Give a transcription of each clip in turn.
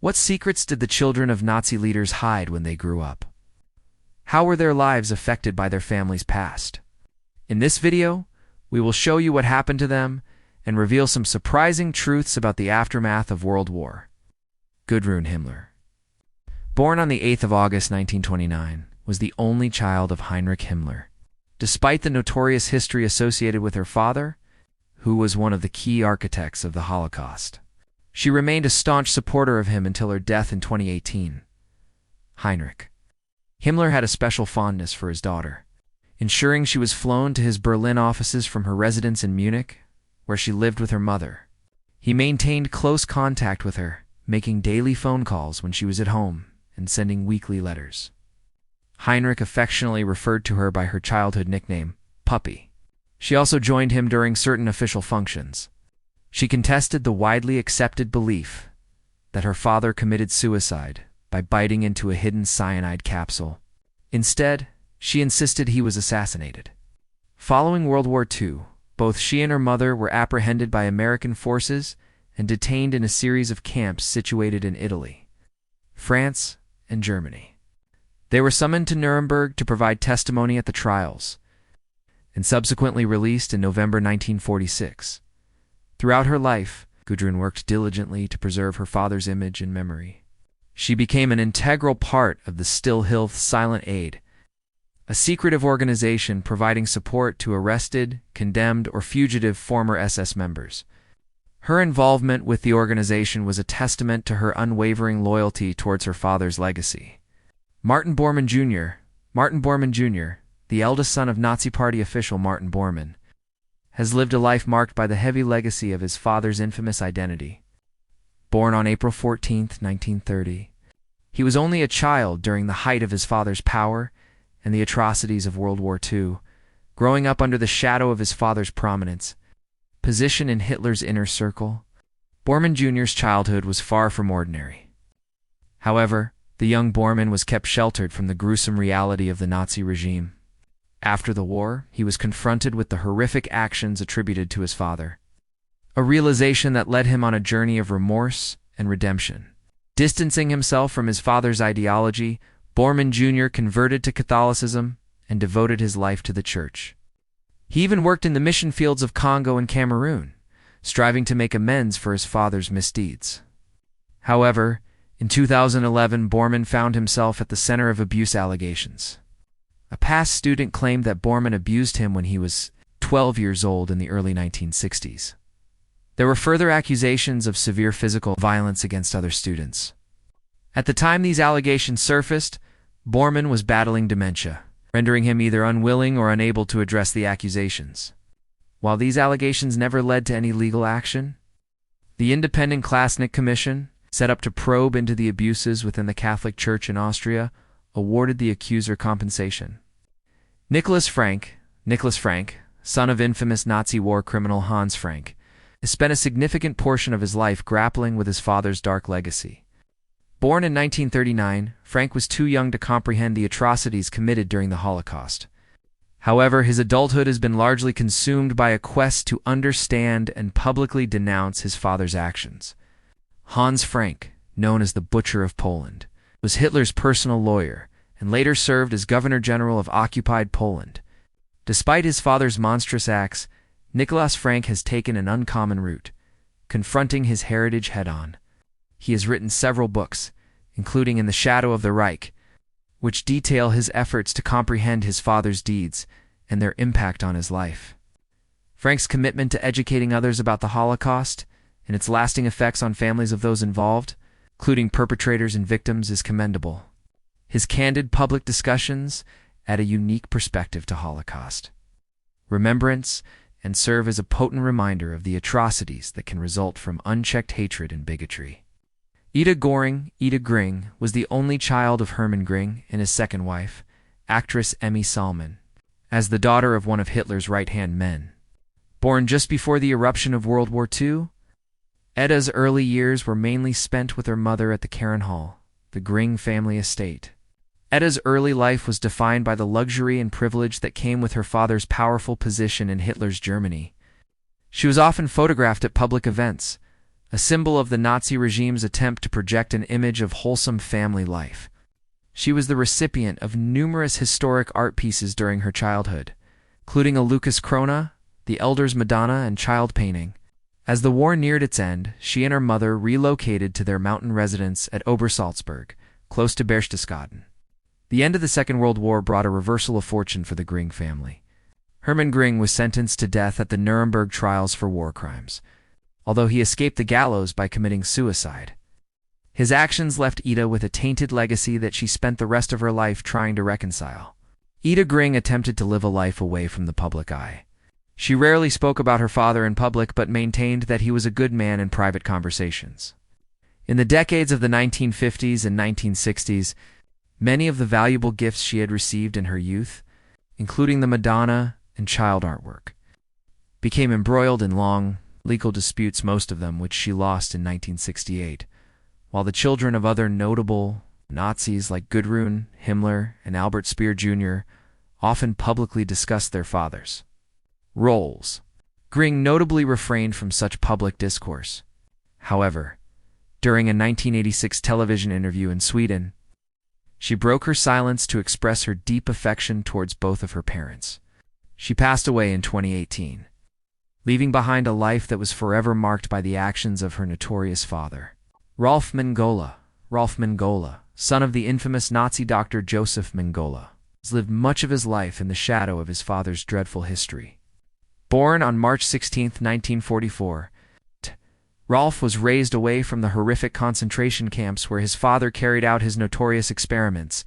What secrets did the children of Nazi leaders hide when they grew up? How were their lives affected by their family's past? In this video, we will show you what happened to them and reveal some surprising truths about the aftermath of World War. Gudrun Himmler. Born on the 8th of August 1929, was the only child of Heinrich Himmler. Despite the notorious history associated with her father, who was one of the key architects of the Holocaust, she remained a staunch supporter of him until her death in 2018. Heinrich Himmler had a special fondness for his daughter, ensuring she was flown to his Berlin offices from her residence in Munich, where she lived with her mother. He maintained close contact with her, making daily phone calls when she was at home and sending weekly letters. Heinrich affectionately referred to her by her childhood nickname, Puppy. She also joined him during certain official functions. She contested the widely accepted belief that her father committed suicide by biting into a hidden cyanide capsule. Instead, she insisted he was assassinated. Following World War II, both she and her mother were apprehended by American forces and detained in a series of camps situated in Italy, France, and Germany. They were summoned to Nuremberg to provide testimony at the trials, and subsequently released in November 1946. Throughout her life, Gudrun worked diligently to preserve her father's image and memory. She became an integral part of the Stillhilfe Silent Aid, a secretive organization providing support to arrested, condemned, or fugitive former SS members. Her involvement with the organization was a testament to her unwavering loyalty towards her father's legacy. Martin Bormann Jr., the eldest son of Nazi Party official Martin Bormann, has lived a life marked by the heavy legacy of his father's infamous identity. Born on April 14, 1930, he was only a child during the height of his father's power and the atrocities of World War II, growing up under the shadow of his father's prominence. Position in Hitler's inner circle, Bormann Jr.'s childhood was far from ordinary. However, the young Bormann was kept sheltered from the gruesome reality of the Nazi regime. After the war, he was confronted with the horrific actions attributed to his father, a realization that led him on a journey of remorse and redemption. Distancing himself from his father's ideology, Bormann Jr. converted to Catholicism and devoted his life to the church. He even worked in the mission fields of Congo and Cameroon, striving to make amends for his father's misdeeds. However, in 2011, Bormann found himself at the center of abuse allegations. A past student claimed that Bormann abused him when he was 12 years old in the early 1960s. There were further accusations of severe physical violence against other students. At the time these allegations surfaced, Bormann was battling dementia, rendering him either unwilling or unable to address the accusations. While these allegations never led to any legal action, the independent Klasnick Commission, set up to probe into the abuses within the Catholic Church in Austria, awarded the accuser compensation. Nicholas Frank, son of infamous Nazi war criminal Hans Frank, has spent a significant portion of his life grappling with his father's dark legacy. Born in 1939, Frank was too young to comprehend the atrocities committed during the Holocaust. However, his adulthood has been largely consumed by a quest to understand and publicly denounce his father's actions. Hans Frank, known as the Butcher of Poland, was Hitler's personal lawyer and later served as Governor General of occupied Poland. Despite his father's monstrous acts, Nicholas Frank has taken an uncommon route, confronting his heritage head-on. He has written several books, including In the Shadow of the Reich, which detail his efforts to comprehend his father's deeds and their impact on his life. Frank's commitment to educating others about the Holocaust and its lasting effects on families of those involved, including perpetrators and victims, is commendable. His candid public discussions add a unique perspective to Holocaust remembrance and serve as a potent reminder of the atrocities that can result from unchecked hatred and bigotry. Ida Gring, was the only child of Hermann Gring and his second wife, actress Emmy Salmon, as the daughter of one of Hitler's right-hand men. Born just before the eruption of World War II, Edda's early years were mainly spent with her mother at the Karen Hall, the Gring family estate. Edda's early life was defined by the luxury and privilege that came with her father's powerful position in Hitler's Germany. She was often photographed at public events, a symbol of the Nazi regime's attempt to project an image of wholesome family life. She was the recipient of numerous historic art pieces during her childhood, including a Lucas Krona, the Elder's Madonna, and child painting. As the war neared its end, she and her mother relocated to their mountain residence at Obersalzberg, close to Berchtesgaden. The end of the Second World War brought a reversal of fortune for the Gring family. Hermann Gring was sentenced to death at the Nuremberg trials for war crimes, although he escaped the gallows by committing suicide. His actions left Ida with a tainted legacy that she spent the rest of her life trying to reconcile. Ida Gring attempted to live a life away from the public eye. She rarely spoke about her father in public but maintained that he was a good man in private conversations. In the decades of the 1950s and 1960s, many of the valuable gifts she had received in her youth, including the Madonna and child artwork, became embroiled in long, legal disputes, most of them which she lost in 1968, while the children of other notable Nazis like Gudrun, Himmler, and Albert Speer Jr. often publicly discussed their fathers. Roles. Gring notably refrained from such public discourse. However, during a 1986 television interview in Sweden, she broke her silence to express her deep affection towards both of her parents. She passed away in 2018, leaving behind a life that was forever marked by the actions of her notorious father. Rolf Mengele. Rolf Mengele, son of the infamous Nazi doctor Joseph Mengele, has lived much of his life in the shadow of his father's dreadful history. Born on March 16, 1944, Rolf was raised away from the horrific concentration camps where his father carried out his notorious experiments.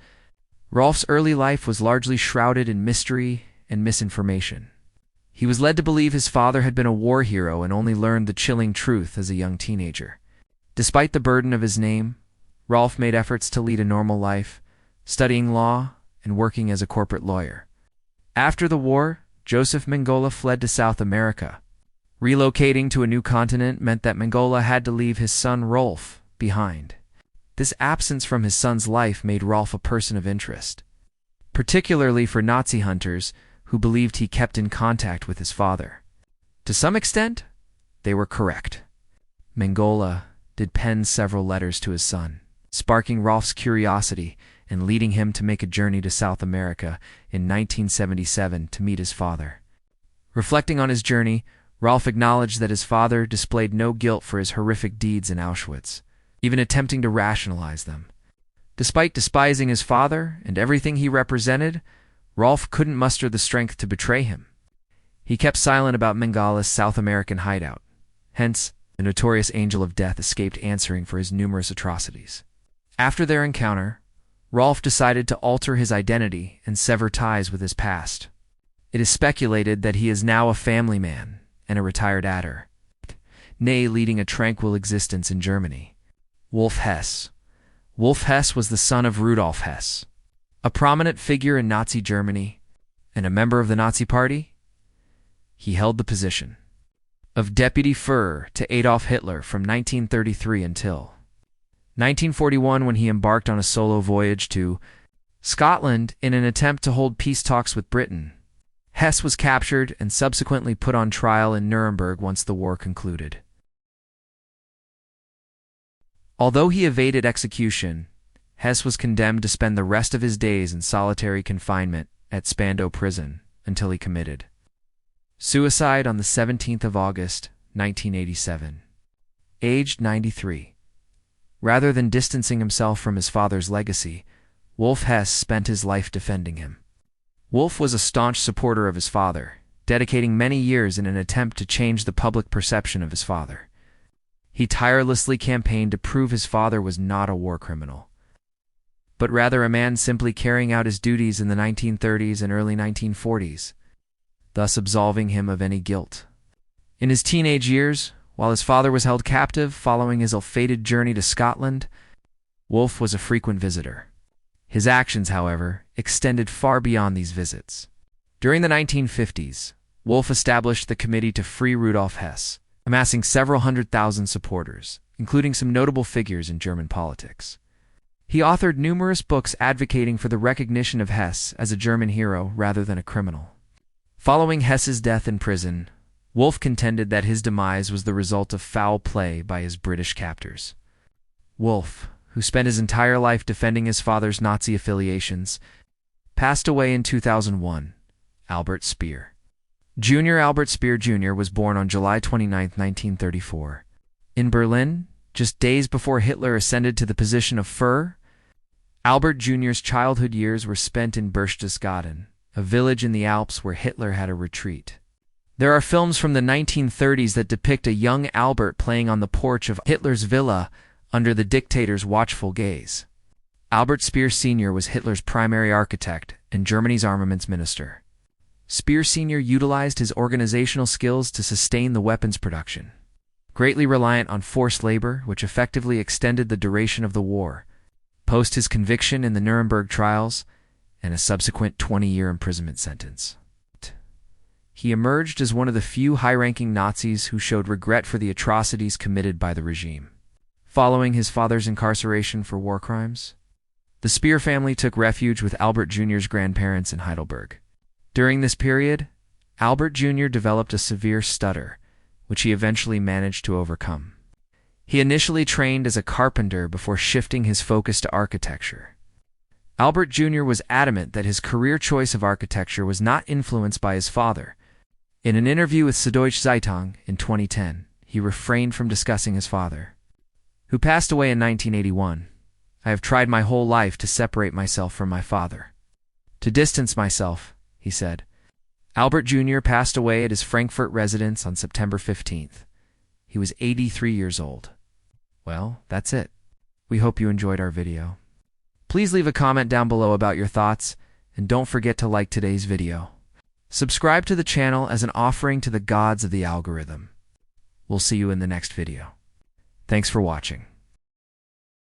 Rolf's early life was largely shrouded in mystery and misinformation. He was led to believe his father had been a war hero and only learned the chilling truth as a young teenager. Despite the burden of his name, Rolf made efforts to lead a normal life, studying law and working as a corporate lawyer. After the war, Joseph Mengele fled to South America. Relocating to a new continent meant that Mengele had to leave his son Rolf behind. This absence from his son's life made Rolf a person of interest, particularly for Nazi hunters who believed he kept in contact with his father. To some extent, they were correct. Mengele did pen several letters to his son, sparking Rolf's curiosity and leading him to make a journey to South America in 1977 to meet his father. Reflecting on his journey, Rolf acknowledged that his father displayed no guilt for his horrific deeds in Auschwitz, even attempting to rationalize them. Despite despising his father and everything he represented, Rolf couldn't muster the strength to betray him. He kept silent about Mengele's South American hideout. Hence, the notorious Angel of Death escaped answering for his numerous atrocities. After their encounter, Rolf decided to alter his identity and sever ties with his past. It is speculated that he is now a family man and a retired adder, nay, leading a tranquil existence in Germany. Wolf Hess. Wolf Hess was the son of Rudolf Hess, a prominent figure in Nazi Germany and a member of the Nazi Party. He held the position of Deputy Führer to Adolf Hitler from 1933 until 1941, when he embarked on a solo voyage to Scotland in an attempt to hold peace talks with Britain. Hess was captured and subsequently put on trial in Nuremberg once the war concluded. Although he evaded execution, Hess was condemned to spend the rest of his days in solitary confinement at Spandau prison until he committed suicide on the 17th of August, 1987, aged 93. Rather than distancing himself from his father's legacy, Wolf Hess spent his life defending him. Wolf was a staunch supporter of his father, dedicating many years in an attempt to change the public perception of his father. He tirelessly campaigned to prove his father was not a war criminal, but rather a man simply carrying out his duties in the 1930s and early 1940s, thus absolving him of any guilt. In his teenage years, while his father was held captive following his ill-fated journey to Scotland, Wolf was a frequent visitor. His actions, however, extended far beyond these visits. During the 1950s, Wolf established the Committee to Free Rudolf Hess, amassing several 100,000 supporters, including some notable figures in German politics. He authored numerous books advocating for the recognition of Hess as a German hero rather than a criminal. Following Hess's death in prison, Wolff contended that his demise was the result of foul play by his British captors. Wolff, who spent his entire life defending his father's Nazi affiliations, passed away in 2001. Albert Speer Jr. Albert Speer Jr. was born on July 29, 1934. In Berlin, just days before Hitler ascended to the position of Führer. Albert Jr.'s childhood years were spent in Berchtesgaden, a village in the Alps where Hitler had a retreat. There are films from the 1930s that depict a young Albert playing on the porch of Hitler's villa under the dictator's watchful gaze. Albert Speer Sr. was Hitler's primary architect and Germany's armaments minister. Speer Sr. utilized his organizational skills to sustain the weapons production, greatly reliant on forced labor, which effectively extended the duration of the war, post his conviction in the Nuremberg trials and a subsequent 20-year imprisonment sentence. He emerged as one of the few high-ranking Nazis who showed regret for the atrocities committed by the regime. Following his father's incarceration for war crimes, the Speer family took refuge with Albert Jr.'s grandparents in Heidelberg. During this period, Albert Jr. developed a severe stutter, which he eventually managed to overcome. He initially trained as a carpenter before shifting his focus to architecture. Albert Jr. was adamant that his career choice of architecture was not influenced by his father. In an interview with Süddeutsche Zeitung in 2010, he refrained from discussing his father, who passed away in 1981. "I have tried my whole life to separate myself from my father, to distance myself," he said. Albert Jr. passed away at his Frankfurt residence on September 15th. He was 83 years old. Well, that's it. We hope you enjoyed our video. Please leave a comment down below about your thoughts, and don't forget to like today's video. Subscribe to the channel as an offering to the gods of the algorithm. We'll see you in the next video. Thanks for watching.